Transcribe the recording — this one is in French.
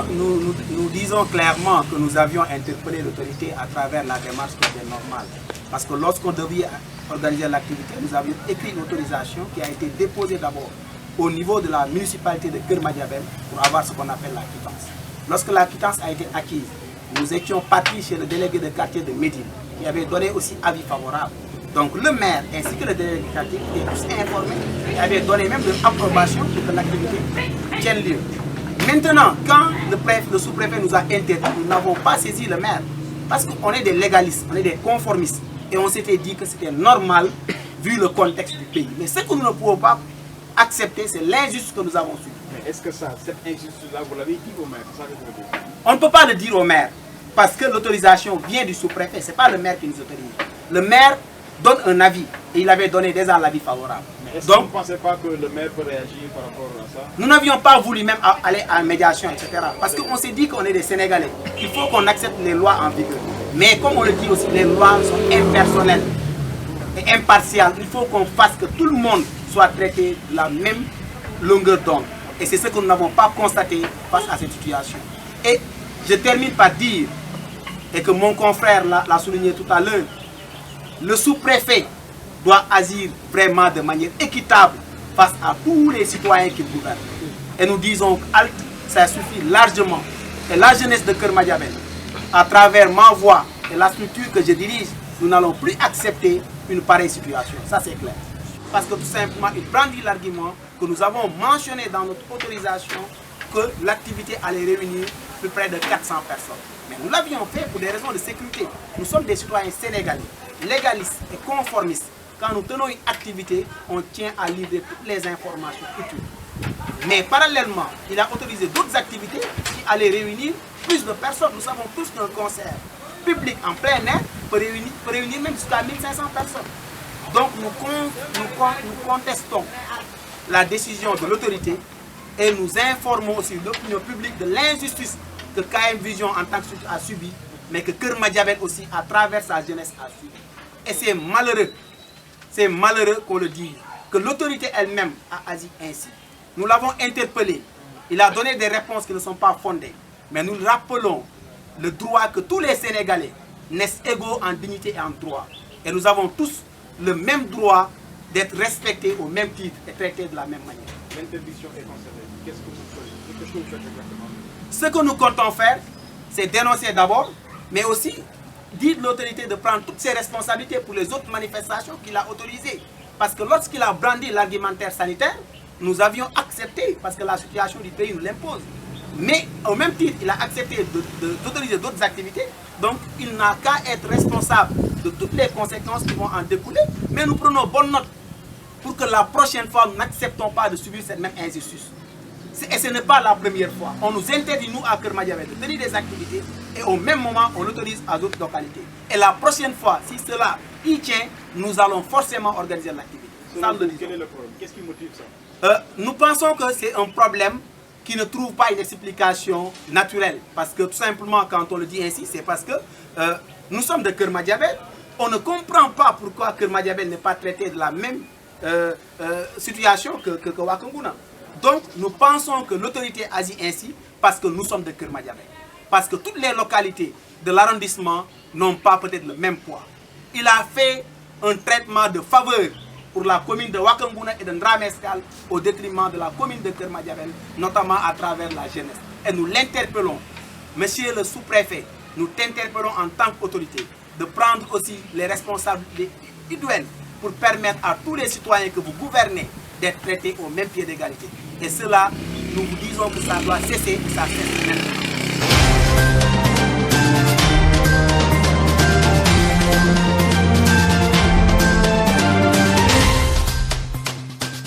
nous disons clairement que nous avions interpellé l'autorité à travers la démarche qui était normale. Parce que lorsqu'on devait organiser l'activité, nous avions écrit une autorisation qui a été déposée d'abord au niveau de la municipalité de Keur Madiabel pour avoir ce qu'on appelle la quittance. Lorsque la quittance a été acquise, nous étions partis chez le délégué de quartier de Médine, qui avait donné aussi avis favorable. Donc le maire ainsi que le délégué de quartier étaient tous informés et avaient donné même de l'approbation pour que l'activité tienne lieu. Maintenant, quand le sous-préfet nous a interdit, nous n'avons pas saisi le maire parce qu'on est des légalistes, on est des conformistes et on s'était dit que c'était normal vu le contexte du pays. Mais ce que nous ne pouvons pas accepter, c'est l'injustice que nous avons subie. Mais est-ce que cette injustice-là, vous l'avez dit au maire? On ne peut pas le dire au maire parce que l'autorisation vient du sous-préfet, ce n'est pas le maire qui nous autorise. Le maire donne un avis et il avait donné déjà l'avis favorable. Est-ce que vous ne pensez pas que le maire peut réagir par rapport à ça? Nous n'avions pas voulu même aller à la médiation, etc. Parce qu'on s'est dit qu'on est des Sénégalais. Il faut qu'on accepte les lois en vigueur. Mais comme on le dit aussi, les lois sont impersonnelles et impartiales. Il faut qu'on fasse que tout le monde soit traité de la même longueur d'onde. Et c'est ce que nous n'avons pas constaté face à cette situation. Et je termine par dire, et que mon confrère l'a souligné tout à l'heure, le sous-préfet doit agir vraiment de manière équitable face à tous les citoyens qui gouvernent. Et nous disons halte, ça suffit largement. Et la jeunesse de Keur Madiabel, à travers ma voix et la structure que je dirige, nous n'allons plus accepter une pareille situation. Ça c'est clair. Parce que tout simplement, il brandit l'argument que nous avons mentionné dans notre autorisation que l'activité allait réunir plus près de 400 personnes. Mais nous l'avions fait pour des raisons de sécurité. Nous sommes des citoyens sénégalais, légalistes et conformistes. Quand nous tenons une activité, on tient à livrer toutes les informations utiles. Mais parallèlement, il a autorisé d'autres activités qui allaient réunir plus de personnes. Nous savons tous qu'un concert public en plein air peut réunir même jusqu'à 1500 personnes. Donc nous contestons la décision de l'autorité et nous informons aussi l'opinion publique de l'injustice que KM Vision en tant que structure a subi, mais que Keur Madiabel aussi à travers sa jeunesse a subi. Et c'est malheureux qu'on le dise, que l'autorité elle-même a agi ainsi. Nous l'avons interpellé, il a donné des réponses qui ne sont pas fondées, mais nous rappelons le droit que tous les Sénégalais naissent égaux en dignité et en droit. Et nous avons tous le même droit d'être respectés au même titre et traités de la même manière. L'interdiction est concernée. Qu'est-ce que vous faites exactement? Ce que nous comptons faire, c'est dénoncer d'abord, mais aussi dire à l'autorité de prendre toutes ses responsabilités pour les autres manifestations qu'il a autorisées. Parce que lorsqu'il a brandi l'argumentaire sanitaire, nous avions accepté, parce que la situation du pays nous l'impose. Mais au même titre, il a accepté d'autoriser d'autres activités. Donc il n'a qu'à être responsable de toutes les conséquences qui vont en découler. Mais nous prenons bonne note pour que la prochaine fois, nous n'acceptons pas de subir cette même injustice. Et ce n'est pas la première fois. On nous interdit, nous, à Keur Madiabel, de tenir des activités et au même moment, on l'autorise à d'autres localités. Et la prochaine fois, si cela y tient, nous allons forcément organiser l'activité. Quel est le problème? Qu'est-ce qui motive ça? Nous pensons que c'est un problème qui ne trouve pas une explication naturelle. Parce que tout simplement, quand on le dit ainsi, c'est parce que nous sommes de Keur Madiabel. On ne comprend pas pourquoi Keur Madiabel n'est pas traité de la même situation que Wakunguna. Donc nous pensons que l'autorité agit ainsi parce que nous sommes de Keur Madiabel. Parce que toutes les localités de l'arrondissement n'ont pas peut-être le même poids. Il a fait un traitement de faveur pour la commune de Wakunguna et de Ndrameskal au détriment de la commune de Keur Madiabel, notamment à travers la jeunesse. Et nous l'interpellons, monsieur le sous-préfet, nous t'interpellons en tant qu'autorité de prendre aussi les responsabilités idoines pour permettre à tous les citoyens que vous gouvernez d'être traités au même pied d'égalité. Et cela, nous vous disons que ça doit cesser et ça cesse maintenant.